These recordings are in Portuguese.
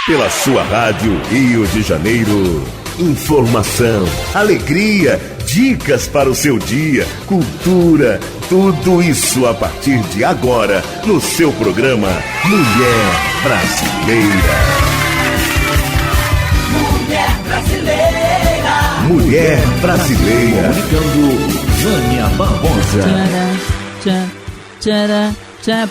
Pela sua rádio Rio de Janeiro. Informação, alegria, dicas para o seu dia, cultura, tudo isso a partir de agora no seu programa Mulher Brasileira. Mulher Brasileira. Mulher Brasileira. Comunicando Vânia Barbosa.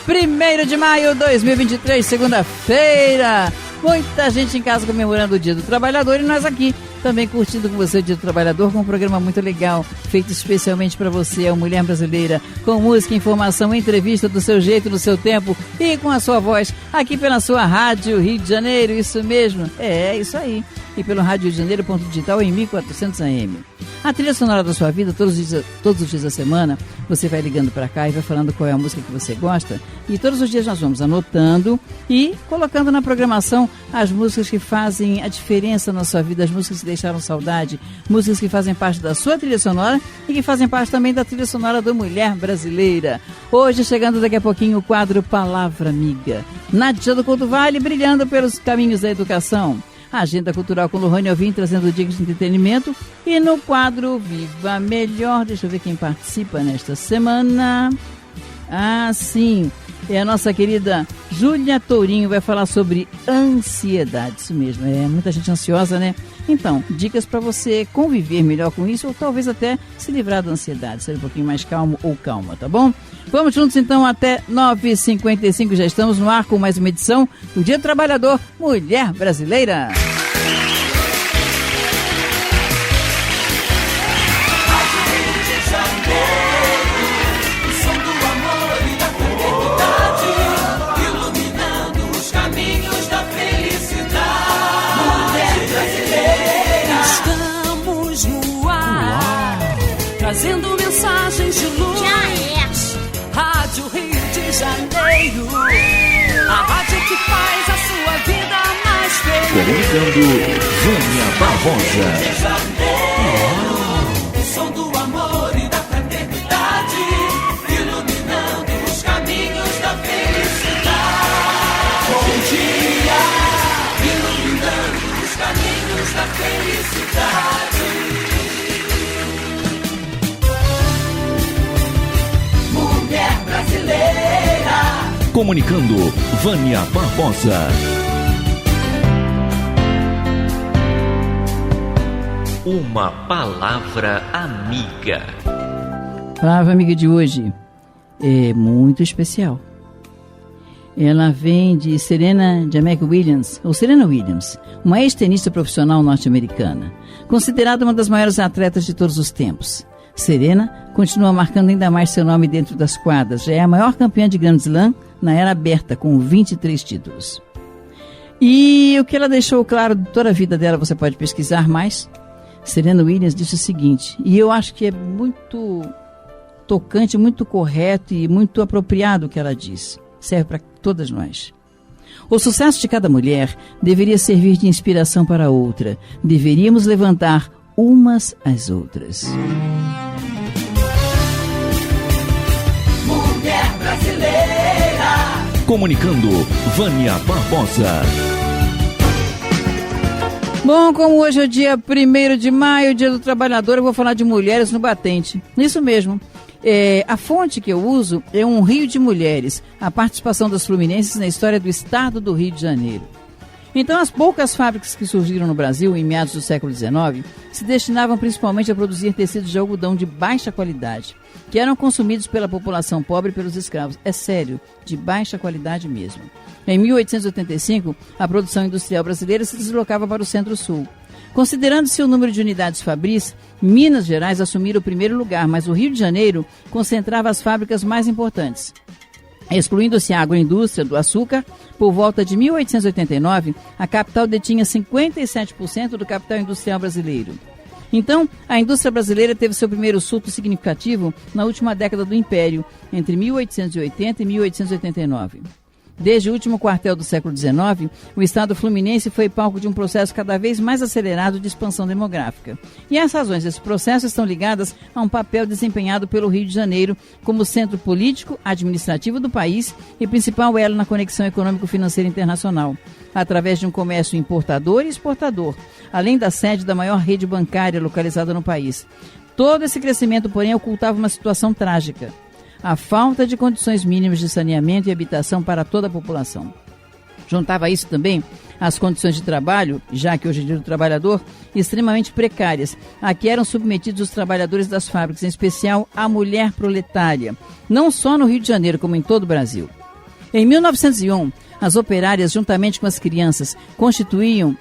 1º de maio de 2023, segunda-feira. Muita gente em casa comemorando o Dia do Trabalhador e nós aqui também curtindo com você o Dia do Trabalhador com um programa muito legal, feito especialmente para você, a Mulher Brasileira, com música, informação, entrevista do seu jeito, no seu tempo e com a sua voz, aqui pela sua Rádio Rio de Janeiro, isso mesmo, é isso aí, e pelo Rádio Rio de Janeiro, ponto digital em 1400 AM. A trilha sonora da sua vida, todos os dias da semana, você vai ligando para cá e vai falando qual é a música que você gosta, e todos os dias nós vamos anotando e colocando na programação as músicas que fazem a diferença na sua vida, as músicas que deixaram saudade, músicas que fazem parte da sua trilha sonora e que fazem parte também da trilha sonora do Mulher Brasileira. Hoje, chegando daqui a pouquinho, o quadro Palavra Amiga. Nádia do Couto Vale, brilhando pelos caminhos da educação. A agenda cultural com Lohane Alvim, trazendo dicas de entretenimento. E no quadro Viva Melhor, deixa eu ver quem participa nesta semana. Ah, sim, é a nossa querida Júlia Tourinho, vai falar sobre ansiedade, isso mesmo, muita gente ansiosa, né? Então, dicas para você conviver melhor com isso ou talvez até se livrar da ansiedade, ser um pouquinho mais calmo ou calma, tá bom? Vamos juntos então até 9h55, já estamos no ar com mais uma edição do Dia do Trabalhador, Mulher Brasileira. Trazendo mensagens de luz. Rádio Rio de Janeiro, a rádio que faz a sua vida mais feliz. Comunicando Vânia Barbosa. O som do amor e da fraternidade, iluminando os caminhos da felicidade. Bom dia, iluminando os caminhos da felicidade. Brasileira. Comunicando Vânia Barbosa. Uma palavra amiga. A palavra amiga de hoje é muito especial. Ela vem de Serena Williams, uma ex-tenista profissional norte-americana, considerada uma das maiores atletas de todos os tempos. Serena continua marcando ainda mais seu nome dentro das quadras. Já é a maior campeã de Grand Slam na era aberta, com 23 títulos. E o que ela deixou claro de toda a vida dela, você pode pesquisar mais. Serena Williams disse o seguinte, e eu acho que é muito tocante, muito correto e muito apropriado o que ela diz. Serve para todas nós. O sucesso de cada mulher deveria servir de inspiração para a outra. Deveríamos levantar umas às outras. Mulher Brasileira. Comunicando Vânia Barbosa. Bom, como hoje é o dia 1º de maio, Dia do Trabalhador, eu vou falar de mulheres no batente. Isso mesmo. A fonte que eu uso é um Rio de Mulheres, a participação das fluminenses na história do estado do Rio de Janeiro. Então, as poucas fábricas que surgiram no Brasil em meados do século XIX se destinavam principalmente a produzir tecidos de algodão de baixa qualidade, que eram consumidos pela população pobre e pelos escravos. É sério, de baixa qualidade mesmo. Em 1885, a produção industrial brasileira se deslocava para o Centro-Sul. Considerando-se o número de unidades fabris, Minas Gerais assumiram o primeiro lugar, mas o Rio de Janeiro concentrava as fábricas mais importantes. Excluindo-se a agroindústria do açúcar, por volta de 1889, a capital detinha 57% do capital industrial brasileiro. Então, a indústria brasileira teve seu primeiro surto significativo na última década do Império, entre 1880 e 1889. Desde o último quartel do século XIX, o estado fluminense foi palco de um processo cada vez mais acelerado de expansão demográfica. E as razões desse processo estão ligadas a um papel desempenhado pelo Rio de Janeiro como centro político, administrativo do país e principal elo na conexão econômico-financeira internacional. através de um comércio importador e exportador, além da sede da maior rede bancária localizada no país. Todo esse crescimento, porém, ocultava uma situação trágica: a falta de condições mínimas de saneamento e habitação para toda a população. Juntava isso também as condições de trabalho, já que hoje em dia o trabalhador, extremamente precárias, a que eram submetidos os trabalhadores das fábricas, em especial a mulher proletária, não só no Rio de Janeiro, como em todo o Brasil. Em 1901, as operárias, juntamente com as crianças, constituíam,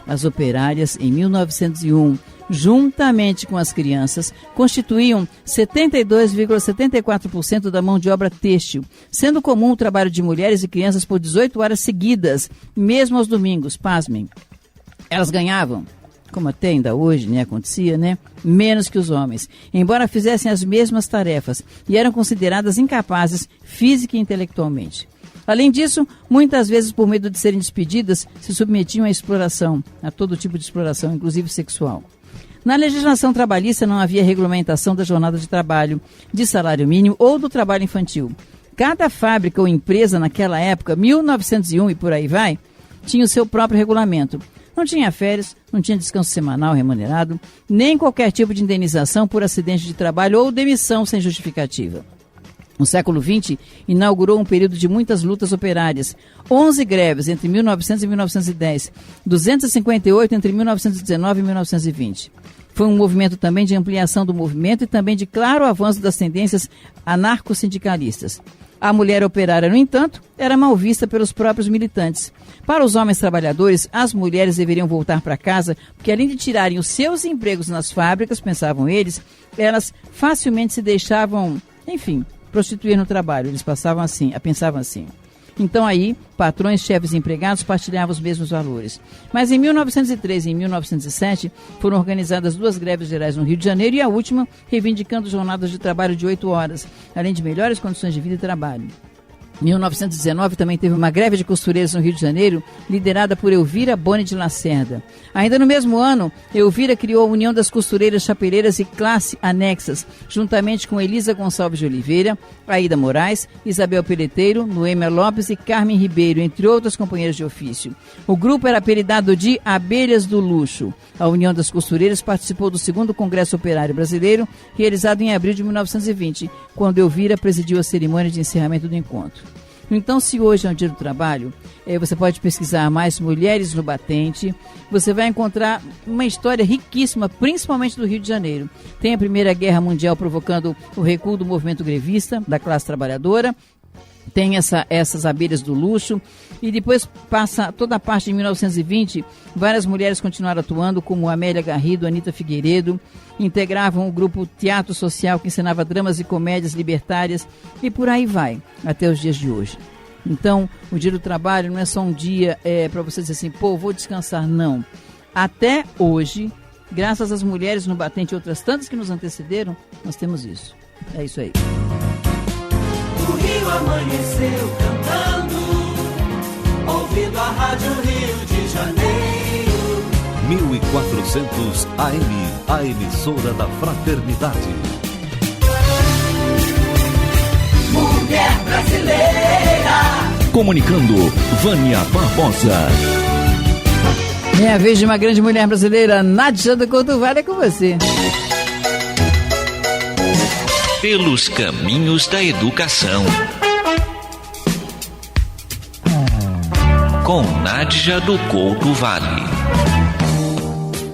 as operárias em 1901, juntamente com as crianças, constituíam 72,74% da mão de obra têxtil, sendo comum o trabalho de mulheres e crianças por 18 horas seguidas, mesmo aos domingos, pasmem. Elas ganhavam, como até ainda hoje acontecia, menos que os homens, embora fizessem as mesmas tarefas, e eram consideradas incapazes física e intelectualmente. Além disso, muitas vezes, por medo de serem despedidas, se submetiam à exploração, a todo tipo de exploração, inclusive sexual. Na legislação trabalhista não havia regulamentação da jornada de trabalho, de salário mínimo ou do trabalho infantil. Cada fábrica ou empresa naquela época, 1901 e por aí vai, tinha o seu próprio regulamento. Não tinha férias, não tinha descanso semanal remunerado, nem qualquer tipo de indenização por acidente de trabalho ou demissão sem justificativa. O século XX inaugurou um período de muitas lutas operárias. 11 greves entre 1900 e 1910, 258 entre 1919 e 1920. Foi um movimento também de ampliação do movimento e também de claro avanço das tendências anarco-sindicalistas. A mulher operária, no entanto, era mal vista pelos próprios militantes. Para os homens trabalhadores, as mulheres deveriam voltar para casa, porque além de tirarem os seus empregos nas fábricas, pensavam eles, elas facilmente se deixavam, prostituir no trabalho. Eles pensavam assim. Então aí, patrões, chefes e empregados partilhavam os mesmos valores. Mas em 1903 e em 1907 foram organizadas 2 greves gerais no Rio de Janeiro e a última reivindicando jornadas de trabalho de 8 horas, além de melhores condições de vida e trabalho. Em 1919 também teve uma greve de costureiras no Rio de Janeiro, liderada por Elvira Boni de Lacerda. Ainda no mesmo ano, Elvira criou a União das Costureiras Chapeleiras e Classe Anexas, juntamente com Elisa Gonçalves de Oliveira, Aida Moraes, Isabel Peleteiro, Noêmia Lopes e Carmen Ribeiro, entre outras companheiras de ofício. O grupo era apelidado de Abelhas do Luxo. A União das Costureiras participou do 2º Congresso Operário Brasileiro, realizado em abril de 1920, quando Elvira presidiu a cerimônia de encerramento do encontro. Então, se hoje é um dia do trabalho, você pode pesquisar mais mulheres no batente, você vai encontrar uma história riquíssima, principalmente do Rio de Janeiro. Tem a Primeira Guerra Mundial provocando o recuo do movimento grevista, da classe trabalhadora, tem essas abelhas do luxo, e depois passa toda a parte de 1920, várias mulheres continuaram atuando, como Amélia Garrido, Anita Figueiredo, integravam o grupo Teatro Social, que ensinava dramas e comédias libertárias, e por aí vai, até os dias de hoje. Então, o Dia do Trabalho não é só um dia para você dizer assim, vou descansar, não. Até hoje, graças às mulheres no batente e outras tantas que nos antecederam, nós temos isso. É isso aí. O Rio amanheceu cantando, ouvindo a Rádio Rio de Janeiro. 1400 AM, a emissora da fraternidade. Mulher brasileira. Comunicando, Vânia Barbosa. Minha vez de uma grande mulher brasileira, Nádia do Couto Vale, é com você. Pelos caminhos da educação. Com Nádia do Couto Vale.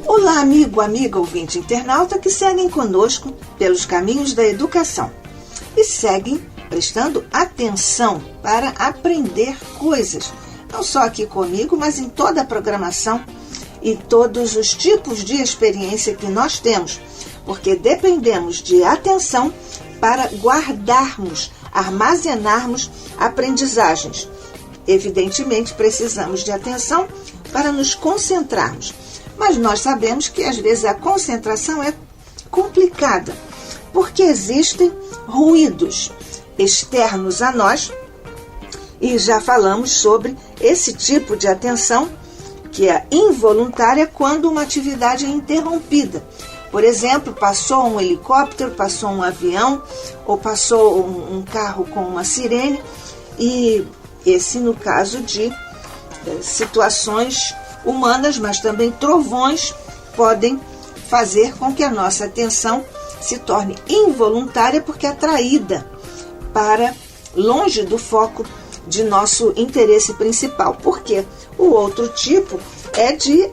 Olá, amigo, amiga, ouvinte, internauta que seguem conosco pelos caminhos da educação e seguem prestando atenção para aprender coisas, não só aqui comigo, mas em toda a programação e todos os tipos de experiência que nós temos, porque dependemos de atenção para guardarmos, armazenarmos aprendizagens. Evidentemente, precisamos de atenção para nos concentrarmos, mas nós sabemos que às vezes a concentração é complicada, porque existem ruídos externos a nós, e já falamos sobre esse tipo de atenção que é involuntária quando uma atividade é interrompida. Por exemplo, passou um helicóptero, passou um avião, ou passou um carro com uma sirene, e esse no caso de situações humanas, mas também trovões podem fazer com que a nossa atenção se torne involuntária, porque é atraída para longe do foco de nosso interesse principal. Porque o outro tipo é de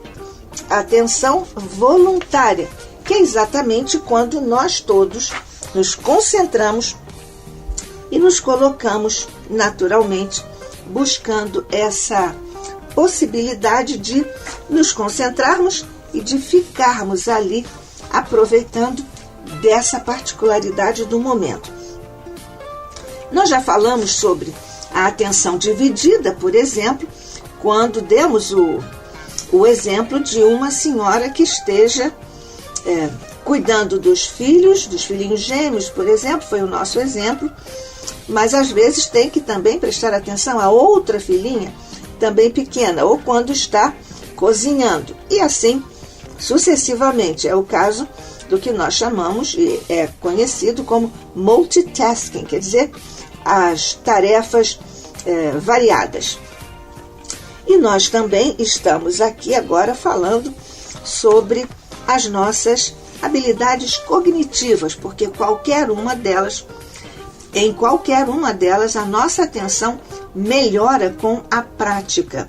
atenção voluntária, que é exatamente quando nós todos nos concentramos e nos colocamos naturalmente buscando essa possibilidade de nos concentrarmos e de ficarmos ali aproveitando dessa particularidade do momento. Nós já falamos sobre a atenção dividida, por exemplo, quando demos o exemplo de uma senhora que esteja cuidando dos filhinhos gêmeos, por exemplo, foi o nosso exemplo, mas às vezes tem que também prestar atenção a outra filhinha, também pequena, ou quando está cozinhando, e assim sucessivamente. É o caso do que nós chamamos, e é conhecido como multitasking, quer dizer, as tarefas variadas. E nós também estamos aqui agora falando sobre as nossas habilidades cognitivas, porque em qualquer uma delas a nossa atenção melhora com a prática.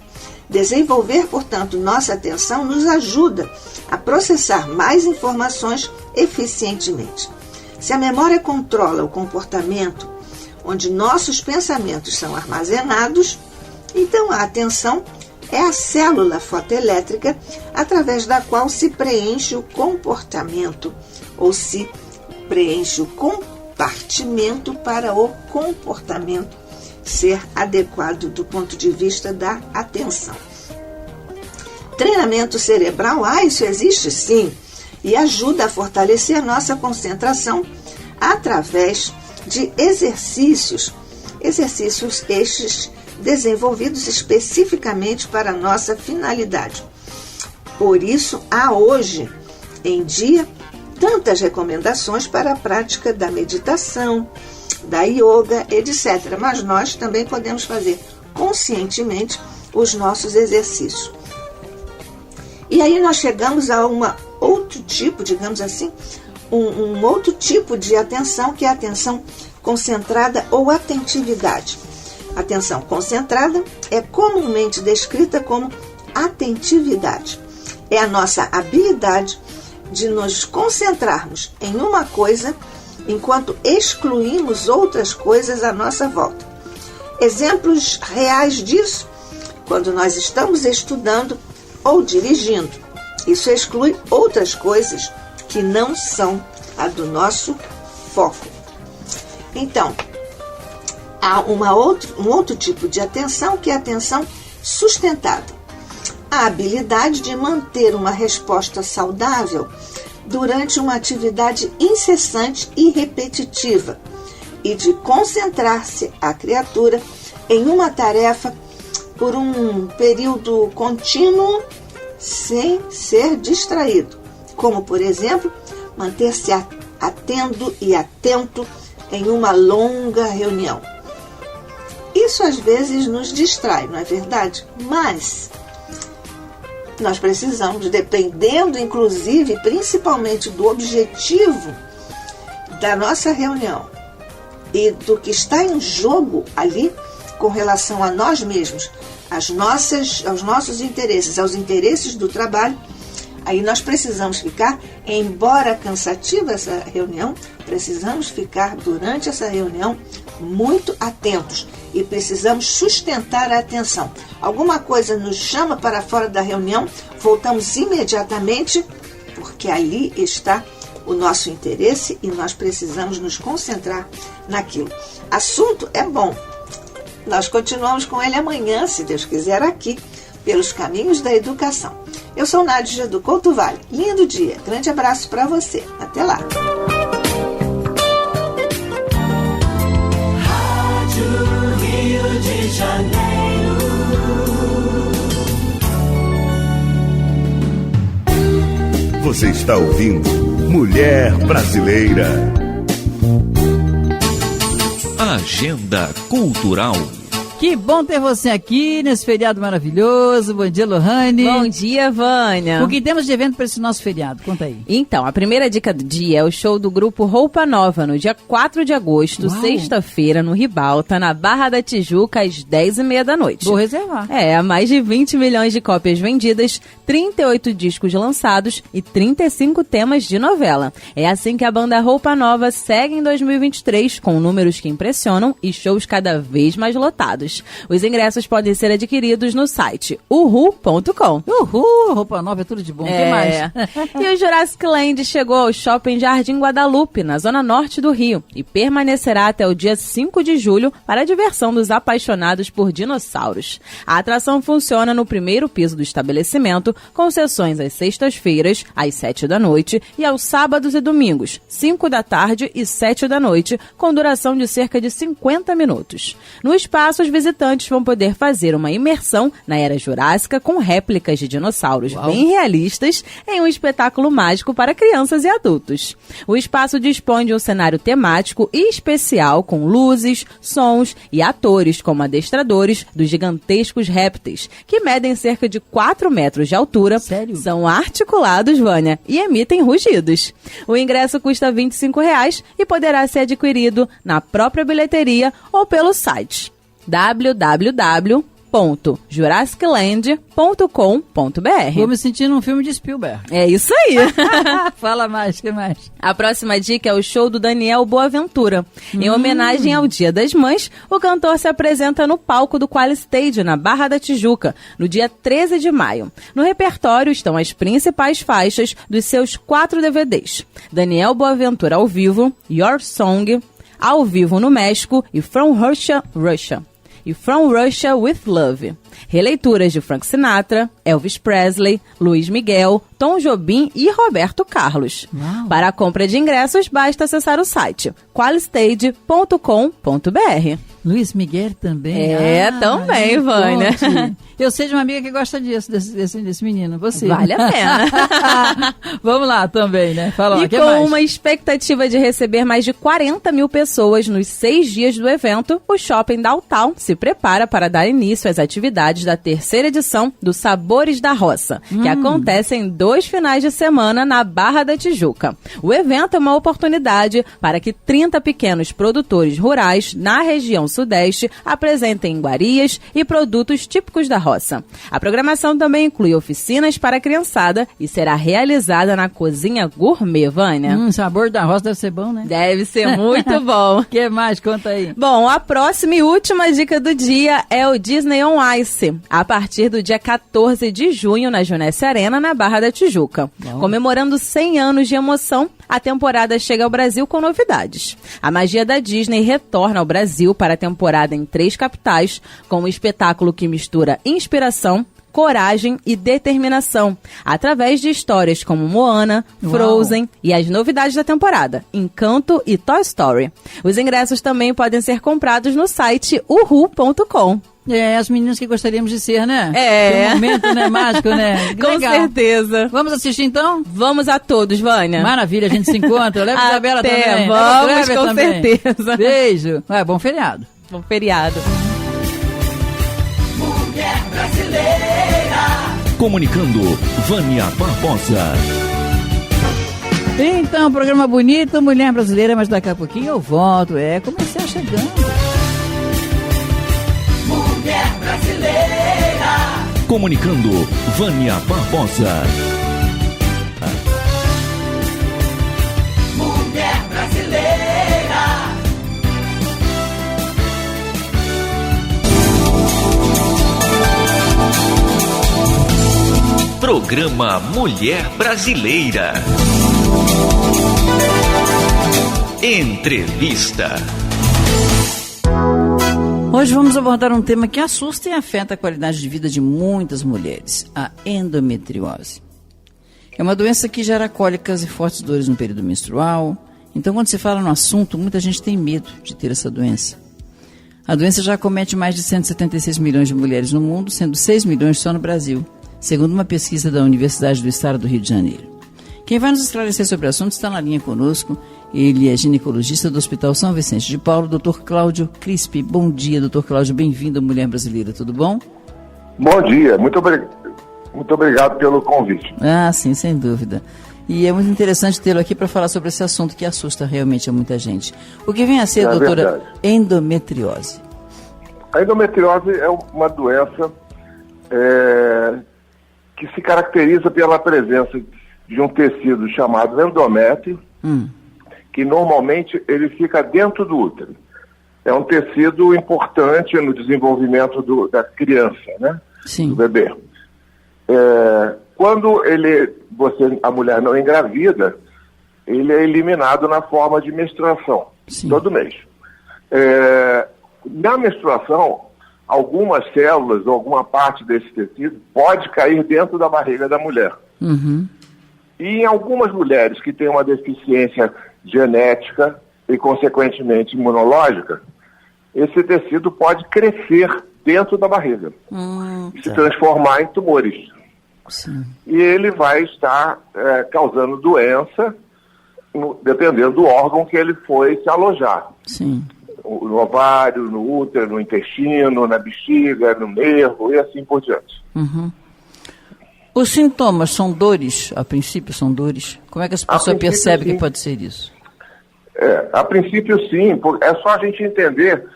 Desenvolver, portanto, nossa atenção nos ajuda a processar mais informações eficientemente. Se a memória controla o comportamento, onde nossos pensamentos são armazenados, então a atenção é a célula fotoelétrica através da qual se preenche o comportamento, ou se preenche o compartimento para o comportamento ser adequado do ponto de vista da atenção. Treinamento cerebral, isso existe sim, e ajuda a fortalecer a nossa concentração através de exercícios estes desenvolvidos especificamente para a nossa finalidade. Por isso, há hoje em dia tantas recomendações para a prática da meditação, da yoga, etc. Mas nós também podemos fazer conscientemente os nossos exercícios. E aí nós chegamos a outro tipo, digamos assim, um outro tipo de atenção, que é a atenção concentrada ou atentividade. Atenção concentrada é comumente descrita como atentividade. É a nossa habilidade de nos concentrarmos em uma coisa enquanto excluímos outras coisas à nossa volta. Exemplos reais disso, quando nós estamos estudando ou dirigindo. Isso exclui outras coisas que não são a do nosso foco. Então, há um outro tipo de atenção, que é a atenção sustentada. A habilidade de manter uma resposta saudável durante uma atividade incessante e repetitiva e de concentrar-se a criatura em uma tarefa por um período contínuo sem ser distraído, como, por exemplo, manter-se atento e atento em uma longa reunião. Isso às vezes nos distrai, não é verdade? Mas nós precisamos, dependendo inclusive, principalmente do objetivo da nossa reunião e do que está em jogo ali com relação a nós mesmos, aos nossos interesses, aos interesses do trabalho, aí nós precisamos ficar, embora cansativa essa reunião, precisamos ficar durante essa reunião muito atentos e precisamos sustentar a atenção. Alguma coisa nos chama para fora da reunião, voltamos imediatamente, porque ali está o nosso interesse e nós precisamos nos concentrar naquilo. Assunto é bom. Nós continuamos com ele amanhã, se Deus quiser, aqui, pelos caminhos da educação. Eu sou Nádia do Couto Vale. Lindo dia. Grande abraço para você. Até lá. Rádio Rio de Janeiro. Você está ouvindo Mulher Brasileira. Agenda Cultural. Que bom ter você aqui nesse feriado maravilhoso. Bom dia, Lohane. Bom dia, Vânia. O que temos de evento para esse nosso feriado? Conta aí. Então, a primeira dica do dia é o show do grupo Roupa Nova, no dia 4 de agosto, sexta-feira, no Ribalta, na Barra da Tijuca, às 10h30 da noite. Vou reservar. Mais de 20 milhões de cópias vendidas, 38 discos lançados e 35 temas de novela. É assim que a banda Roupa Nova segue em 2023, com números que impressionam e shows cada vez mais lotados. Os ingressos podem ser adquiridos no site uhu.com. Uhul, Roupa Nova é tudo de bom. O que mais? E o Jurassic Land chegou ao Shopping Jardim Guadalupe, na zona norte do Rio, e permanecerá até o dia 5 de julho para a diversão dos apaixonados por dinossauros. A atração funciona no primeiro piso do estabelecimento, com sessões às sextas-feiras, às 7 da noite, e aos sábados e domingos, 5 da tarde e 7 da noite, com duração de cerca de 50 minutos. No espaço, os visitantes vão poder fazer uma imersão na era jurássica com réplicas de dinossauros bem realistas em um espetáculo mágico para crianças e adultos. O espaço dispõe de um cenário temático e especial com luzes, sons e atores como adestradores dos gigantescos répteis, que medem cerca de 4 metros de altura. Sério? São articulados, Vânia, e emitem rugidos. O ingresso custa R$ 25 e poderá ser adquirido na própria bilheteria ou pelo site www.jurassicland.com.br. Vou me sentir num filme de Spielberg. É isso aí. Fala mais, o que mais? A próxima dica é o show do Daniel Boaventura. Em homenagem ao Dia das Mães, o cantor se apresenta no palco do Qualistage, na Barra da Tijuca, no dia 13 de maio. No repertório estão as principais faixas dos seus 4 DVDs. Daniel Boaventura ao vivo, Your Song, ao vivo no México e From Russia with Love. Releituras de Frank Sinatra, Elvis Presley, Luiz Miguel, Tom Jobim e Roberto Carlos. Uau. Para a compra de ingressos, basta acessar o site qualistage.com.br. Luiz Miguel também? Também, Vânia. Eu sei de uma amiga que gosta desse menino, você. Vale a pena. Vamos lá também, né? Fala lá, E com uma expectativa de receber mais de 40 mil pessoas nos 6 dias do evento, o Shopping Downtown se prepara para dar início às atividades da terceira edição do Sabores da Roça, que acontece em 2 finais de semana na Barra da Tijuca. O evento é uma oportunidade para que 30 pequenos produtores rurais na região sudeste apresentem iguarias e produtos típicos da roça. A programação também inclui oficinas para a criançada e será realizada na cozinha gourmet, Vânia. Sabor da roça deve ser bom, né? Deve ser muito bom. O que mais? Conta aí. Bom, a próxima e última dica do dia é o Disney on Ice, a partir do dia 14 de junho na Junesse Arena, na Barra da Tijuca. Bom. Comemorando 100 anos de emoção, a temporada chega ao Brasil com novidades. A magia da Disney retorna ao Brasil para a temporada em 3 capitais, com um espetáculo que mistura inspiração, coragem e determinação, através de histórias como Moana, Frozen e as novidades da temporada, Encanto e Toy Story. Os ingressos também podem ser comprados no site uhu.com. As meninas que gostaríamos de ser, né? É. Que momento, né? Mágico, né? Com Legal. Certeza. Vamos assistir, então? Vamos a todos, Vânia. Maravilha, a gente se encontra. Leva a Isabela também. Vamos, Leva o Kleber com também. certeza. Beijo. Bom feriado. Bom feriado. Mulher brasileira. Comunicando, Vânia Barbosa. Então, programa bonito, Mulher Brasileira, mas daqui a pouquinho eu volto. Comercial chegando. Mulher brasileira. Comunicando, Vânia Barbosa. Mulher brasileira. Programa Mulher Brasileira. Entrevista. Hoje vamos abordar um tema que assusta e afeta a qualidade de vida de muitas mulheres, a endometriose. É uma doença que gera cólicas e fortes dores no período menstrual. Então, quando se fala no assunto, muita gente tem medo de ter essa doença. A doença já acomete mais de 176 milhões de mulheres no mundo, sendo 6 milhões só no Brasil, segundo uma pesquisa da Universidade do Estado do Rio de Janeiro. Quem vai nos esclarecer sobre o assunto está na linha conosco, Ele é ginecologista do Hospital São Vicente de Paulo, Dr. Cláudio Crispi. Bom dia, Dr. Cláudio, bem-vindo à Mulher Brasileira, tudo bom? Bom dia, muito obrigado pelo convite. Ah, sim, sem dúvida. E é muito interessante tê-lo aqui para falar sobre esse assunto que assusta realmente a muita gente. O que vem a ser, doutora, verdade. Endometriose? A endometriose é uma doença que se caracteriza pela presença de um tecido chamado endométrio, que normalmente ele fica dentro do útero. É um tecido importante no desenvolvimento da criança, né? Sim. Do bebê. Quando a mulher não engravida, ele é eliminado na forma de menstruação, Sim. todo mês. Na menstruação, algumas células ou alguma parte desse tecido pode cair dentro da barriga da mulher. Uhum. E em algumas mulheres que têm uma deficiência genética e, consequentemente, imunológica, esse tecido pode crescer dentro da barriga e se transformar em tumores. Sim. E ele vai estar causando doença, dependendo do órgão que ele foi se alojar. Sim. No ovário, no útero, no intestino, na bexiga, no nervo e assim por diante. Uhum. Os sintomas são dores? A princípio são dores? Como é que a pessoa percebe que pode ser isso? A princípio sim, é só a gente entender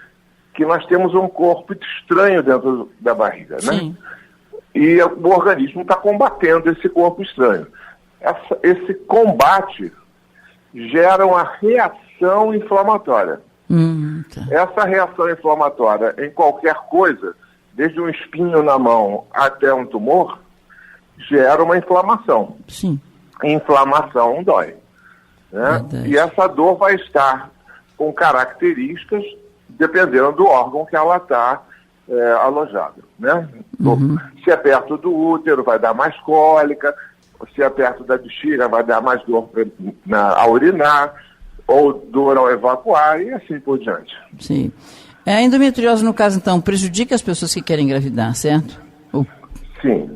que nós temos um corpo estranho dentro da barriga, né? Sim. E o organismo está combatendo esse corpo estranho. Esse combate gera uma reação inflamatória. Tá. Essa reação inflamatória em qualquer coisa, desde um espinho na mão até um tumor, gera uma inflamação. Sim. Inflamação dói, né? E essa dor vai estar com características dependendo do órgão que ela está alojada, né? Se é perto do útero, vai dar mais cólica. Se é perto da bexiga, vai dar mais dor a urinar, ou dor ao evacuar, e assim por diante. Sim. A endometriose, no caso, então, prejudica as pessoas que querem engravidar, certo? Sim.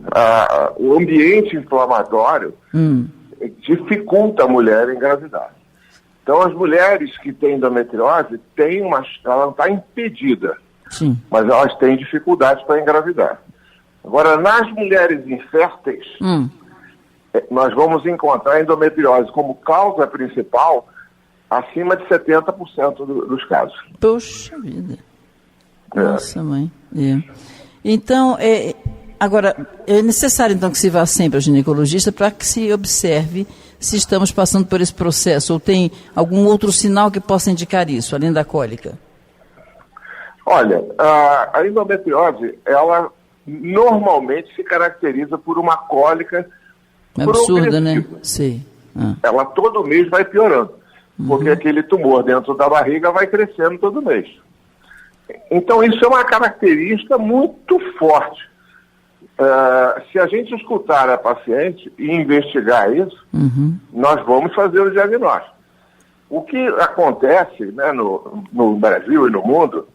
O ambiente inflamatório dificulta a mulher engravidar. Então, as mulheres que têm endometriose, ela não está impedida, Sim. mas elas têm dificuldades para engravidar. Agora, nas mulheres inférteis, nós vamos encontrar a endometriose como causa principal acima de 70% dos casos. Poxa vida. Nossa, mãe. Então, agora, é necessário então que se vá sempre ao ginecologista para que se observe se estamos passando por esse processo ou tem algum outro sinal que possa indicar isso, além da cólica? Olha, a endometriose, ela normalmente se caracteriza por uma cólica absurda, né? progressiva. Sim. Ela todo mês vai piorando, porque aquele tumor dentro da barriga vai crescendo todo mês. Então isso é uma característica muito forte. Se a gente escutar a paciente e investigar isso, nós vamos fazer o diagnóstico. O que acontece, né, no Brasil e no mundo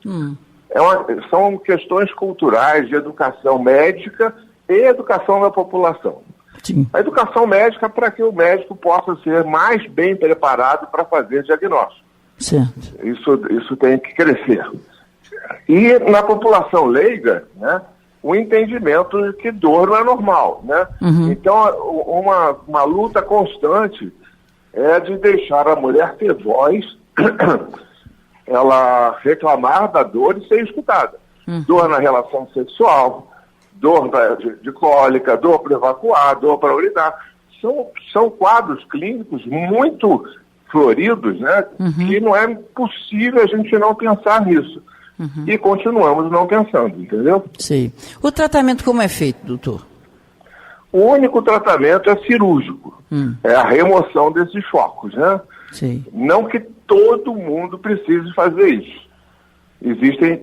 são questões culturais de educação médica e educação da população. Sim. A educação médica para que o médico possa ser mais bem preparado para fazer diagnóstico. Certo. Isso tem que crescer. E na população leiga, né, o entendimento de que dor não é normal, né? Então, uma luta constante é de deixar a mulher ter voz, ela reclamar da dor e ser escutada. Dor na relação sexual, dor de cólica, dor para evacuar, dor para urinar. São quadros clínicos muito floridos, né? Que não é possível a gente não pensar nisso. E continuamos não pensando, entendeu? Sim. O tratamento como é feito, doutor? O único tratamento é cirúrgico. É a remoção desses focos, né? Sim. Não que todo mundo precise fazer isso. Existem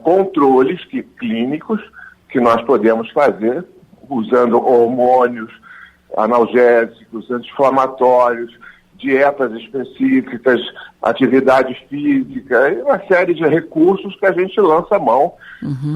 controles clínicos que nós podemos fazer usando hormônios, analgésicos, anti-inflamatórios, dietas específicas, atividade física, e uma série de recursos que a gente lança a mão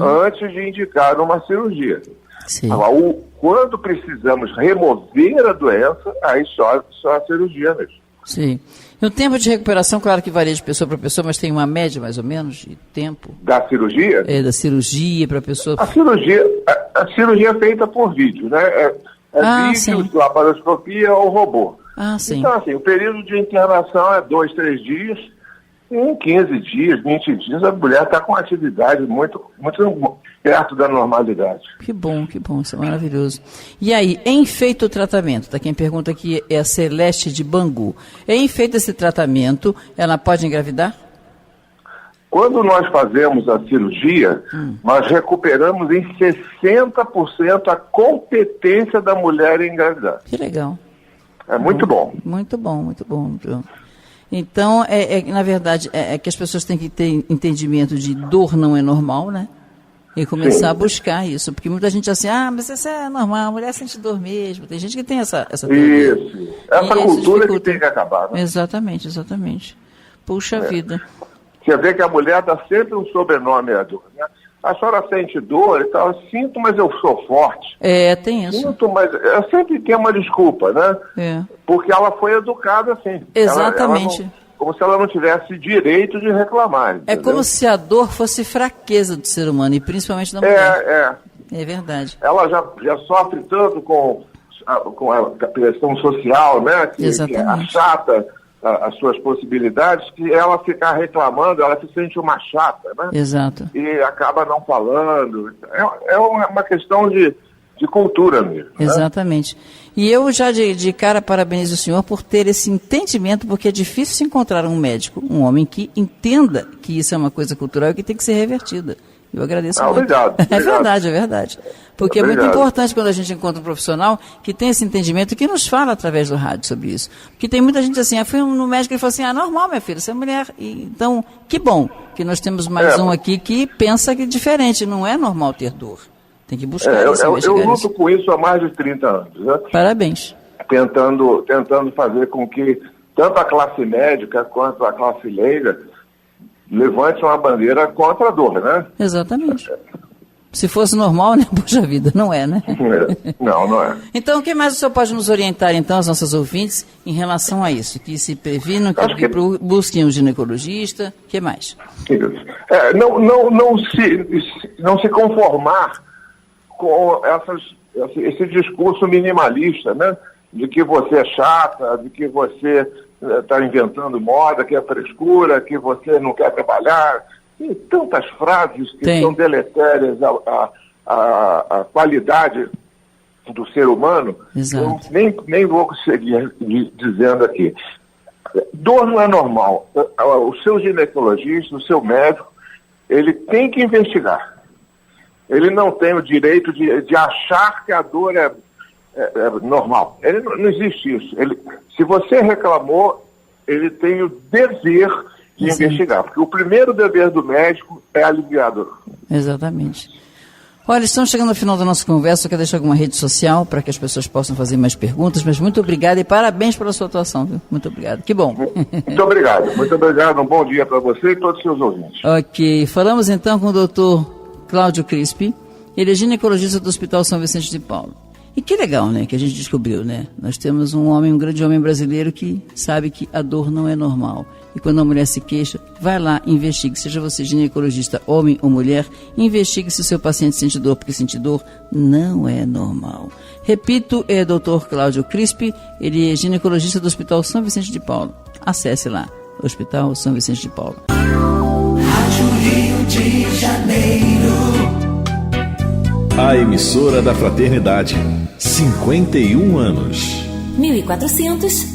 antes de indicar uma cirurgia. Sim. Agora, quando precisamos remover a doença, aí só a cirurgia mesmo. Sim. E o tempo de recuperação, claro que varia de pessoa para pessoa, mas tem uma média mais ou menos de tempo? Da cirurgia? Da cirurgia para a pessoa. A cirurgia é feita por vídeo, né? Vídeo, laparoscopia ou robô. Sim. Então, assim, o período de internação é 2, 3 dias. E em 15 dias, 20 dias, a mulher está com atividade muito perto da normalidade. Que bom, isso é maravilhoso. E aí, em feito o tratamento, tá? Quem pergunta aqui é a Celeste de Bangu. Em feito esse tratamento, ela pode engravidar? Quando nós fazemos a cirurgia, nós recuperamos em 60% a competência da mulher em engravidar. Que legal. É muito bom. Muito bom. Então, na verdade, que as pessoas têm que ter entendimento de dor não é normal, né? E começar a buscar isso. Porque muita gente assim, mas isso é normal, a mulher sente dor mesmo. Tem gente que tem essa teoria. Isso. Essa cultura que tem que acabar, né? Exatamente. Puxa vida. Você vê que a mulher dá sempre um sobrenome à dor, né? A senhora sente dor e tal, eu sinto, mas eu sou forte. Tem isso. Sinto, mas eu sempre tenho uma desculpa, né? Porque ela foi educada assim. Exatamente. Ela não, como se ela não tivesse direito de reclamar. É como se a dor fosse fraqueza do ser humano, e principalmente da mulher. É verdade. Ela já sofre tanto com a pressão social, né? Que achata as suas possibilidades, que ela ficar reclamando, ela se sente uma chata, né? Exato. E acaba não falando. É uma questão de cultura mesmo. Exatamente. Né? E eu já de cara parabenizo o senhor por ter esse entendimento, porque é difícil se encontrar um médico, um homem que entenda que isso é uma coisa cultural e que tem que ser revertida. Eu agradeço muito. Obrigado. É verdade. Porque é muito importante quando a gente encontra um profissional que tem esse entendimento e que nos fala através do rádio sobre isso. Porque tem muita gente assim, fui no médico e falou assim, normal, minha filha, você é mulher. Então, que bom que nós temos mais um aqui que pensa que é diferente, não é normal ter dor. Tem que buscar isso. Eu luto com isso há mais de 30 anos. Né? Parabéns. Tentando fazer com que tanto a classe médica quanto a classe leiga levante uma bandeira contra a dor, né? Exatamente. Se fosse normal, né? Puxa vida, não é, né? Não é. Então, o que mais o senhor pode nos orientar, então, as nossas ouvintes, em relação a isso? Que se previnam, que busquem um ginecologista, o que mais? Isso. Não se conformar com esse discurso minimalista, né? De que você é chata, de que você está inventando moda, que é frescura, que você não quer trabalhar. Tem tantas frases que são deletérias à qualidade do ser humano. Exato. Eu nem vou seguir dizendo aqui. Dor não é normal. O seu ginecologista, o seu médico, ele tem que investigar. Ele não tem o direito de achar que a dor é normal. Não existe isso. Se você reclamou, ele tem o dever de investigar, porque o primeiro dever do médico é aliviar a dor. Exatamente. Olha, estamos chegando ao final da nossa conversa. Eu quero deixar alguma rede social para que as pessoas possam fazer mais perguntas, mas muito obrigado e parabéns pela sua atuação, viu? Muito obrigado. Que bom. Muito obrigado. Um bom dia para você e todos os seus ouvintes. Ok. Falamos então com o doutor Cláudio Crispi. Ele é ginecologista do Hospital São Vicente de Paulo. E que legal, né, que a gente descobriu, né? Nós temos um grande homem brasileiro que sabe que a dor não é normal. E quando a mulher se queixa, vai lá, investigue. Seja você ginecologista, homem ou mulher, investigue se o seu paciente sente dor, porque sentir dor não é normal. Repito, é Dr. Cláudio Crispi, ele é ginecologista do Hospital São Vicente de Paulo. Acesse lá, Hospital São Vicente de Paulo. Rádio Rio de Janeiro. A emissora da Fraternidade, 51 anos. 1400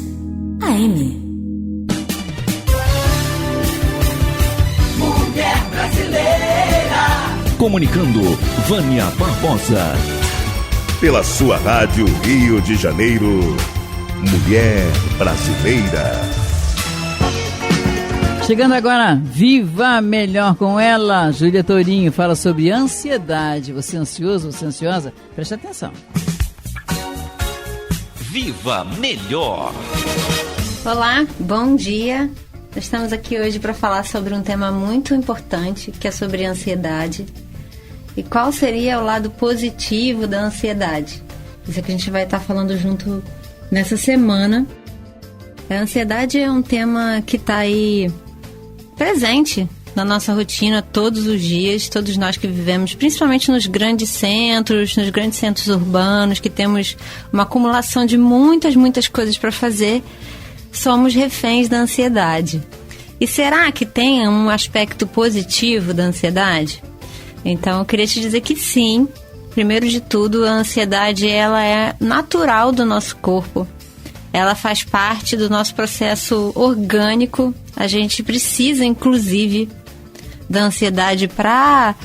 AM. Mulher brasileira. Comunicando, Vânia Barbosa. Pela sua rádio Rio de Janeiro, Mulher Brasileira. Chegando agora, Viva Melhor com ela, Júlia Tourinho, fala sobre ansiedade. Você é ansioso, você é ansiosa? Preste atenção. Viva Melhor. Olá, bom dia. Nós estamos aqui hoje para falar sobre um tema muito importante, que é sobre ansiedade. E qual seria o lado positivo da ansiedade? Isso é que a gente vai estar falando junto nessa semana. A ansiedade é um tema que está aí presente na nossa rotina todos os dias, todos nós que vivemos, principalmente nos grandes centros urbanos, que temos uma acumulação de muitas coisas para fazer, somos reféns da ansiedade. E será que tem um aspecto positivo da ansiedade? Então, eu queria te dizer que sim. Primeiro de tudo, a ansiedade ela é natural do nosso corpo. Ela faz parte do nosso processo orgânico. A gente precisa, inclusive, da ansiedade para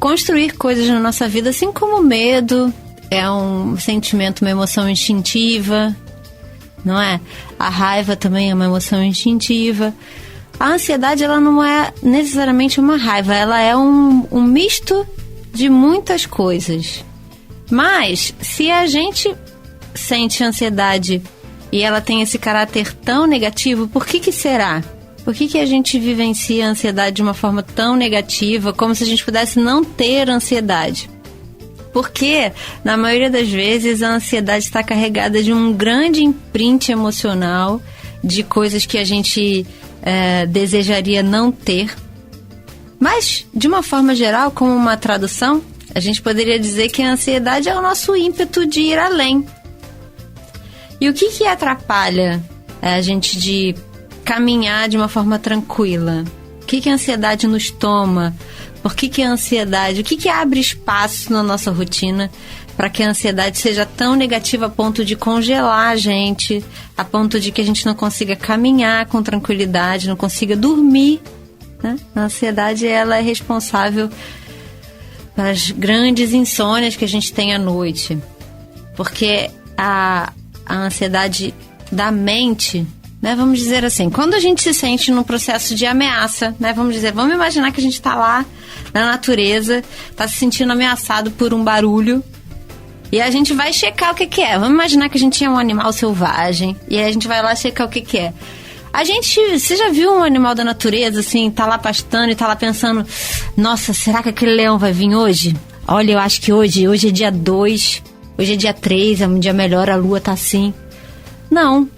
construir coisas na nossa vida, assim como o medo é um sentimento, uma emoção instintiva, não é? A raiva também é uma emoção instintiva. A ansiedade, ela não é necessariamente uma raiva, ela é um misto de muitas coisas. Mas, se a gente sente ansiedade e ela tem esse caráter tão negativo, por que será? Por que a gente vivencia a ansiedade de uma forma tão negativa, como se a gente pudesse não ter ansiedade? Porque, na maioria das vezes, a ansiedade está carregada de um grande imprint emocional, de coisas que a gente desejaria não ter. Mas, de uma forma geral, como uma tradução, a gente poderia dizer que a ansiedade é o nosso ímpeto de ir além. E o que atrapalha a gente de caminhar de uma forma tranquila? O que a ansiedade nos toma? Por que a ansiedade? O que abre espaço na nossa rotina para que a ansiedade seja tão negativa a ponto de congelar a gente, a ponto de que a gente não consiga caminhar com tranquilidade, não consiga dormir, né? A ansiedade, ela é responsável pelas grandes insônias que a gente tem à noite, porque a ansiedade da mente, né, vamos dizer assim, quando a gente se sente num processo de ameaça, né, vamos imaginar que a gente está lá na natureza, está se sentindo ameaçado por um barulho, e a gente vai checar o que é. Vamos imaginar que a gente é um animal selvagem, e aí a gente vai lá checar o que é. Você já viu um animal da natureza, assim, tá lá pastando e tá lá pensando, nossa, será que aquele leão vai vir hoje? Olha, eu acho que hoje é dia 2, hoje é dia 3, é um dia melhor, a lua tá assim. Não.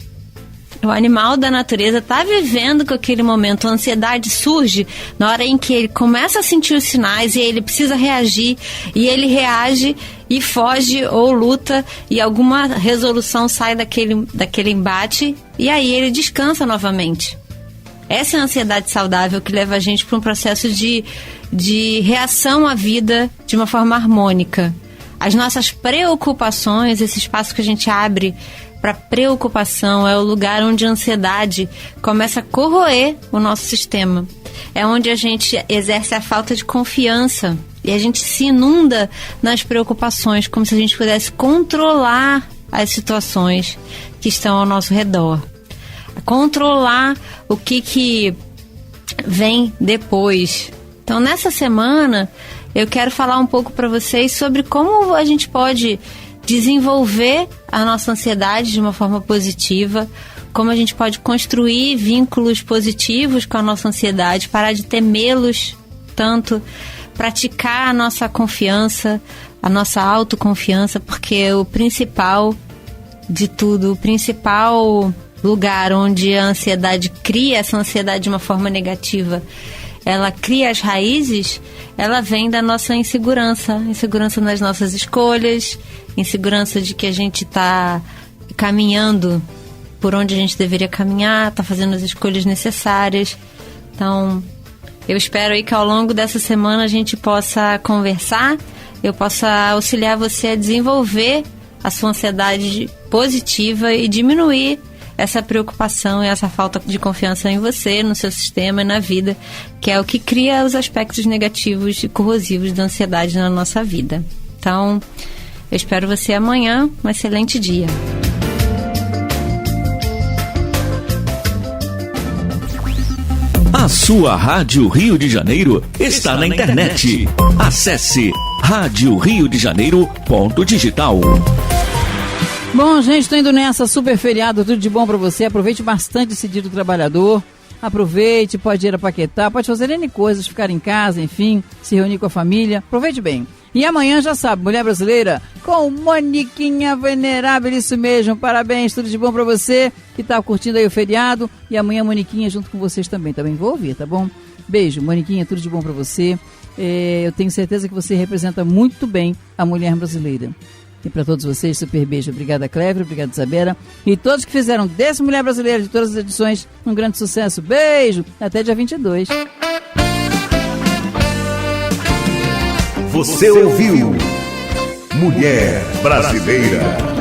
O animal da natureza está vivendo com aquele momento. A ansiedade surge na hora em que ele começa a sentir os sinais e ele precisa reagir. E ele reage e foge ou luta e alguma resolução sai daquele embate e aí ele descansa novamente. Essa é a ansiedade saudável que leva a gente para um processo de reação à vida de uma forma harmônica. As nossas preocupações, esse espaço que a gente abre para preocupação, é o lugar onde a ansiedade começa a corroer o nosso sistema. É onde a gente exerce a falta de confiança e a gente se inunda nas preocupações, como se a gente pudesse controlar as situações que estão ao nosso redor. Controlar o que vem depois. Então, nessa semana, eu quero falar um pouco para vocês sobre como a gente pode desenvolver a nossa ansiedade de uma forma positiva, como a gente pode construir vínculos positivos com a nossa ansiedade, parar de temê-los tanto, praticar a nossa confiança, a nossa autoconfiança, porque o principal de tudo, o principal lugar onde a ansiedade cria essa ansiedade de uma forma negativa, ela cria as raízes, ela vem da nossa insegurança nas nossas escolhas, insegurança de que a gente está caminhando por onde a gente deveria caminhar, está fazendo as escolhas necessárias. Então, eu espero aí que ao longo dessa semana a gente possa conversar, eu possa auxiliar você a desenvolver a sua ansiedade positiva e diminuir essa preocupação e essa falta de confiança em você, no seu sistema e na vida, que é o que cria os aspectos negativos e corrosivos da ansiedade na nossa vida. Então, eu espero você amanhã. Um excelente dia. A sua Rádio Rio de Janeiro está na internet. Acesse radioriodejaneiro.digital. Bom, gente, tô indo nessa, super feriado, tudo de bom pra você. Aproveite bastante esse Dia do Trabalhador. Aproveite, pode ir a Paquetá, pode fazer N coisas, ficar em casa, enfim, se reunir com a família. Aproveite bem. E amanhã, já sabe, Mulher Brasileira com Moniquinha Venerável, isso mesmo. Parabéns, tudo de bom pra você que tá curtindo aí o feriado. E amanhã, Moniquinha junto com vocês também vou ouvir, tá bom? Beijo, Moniquinha, tudo de bom pra você. Eu tenho certeza que você representa muito bem a mulher brasileira. E para todos vocês, super beijo. Obrigada, Clever, obrigada, Isabela. E todos que fizeram desse Mulher Brasileira, de todas as edições, um grande sucesso. Beijo, até dia 22. Você ouviu Mulher Brasileira.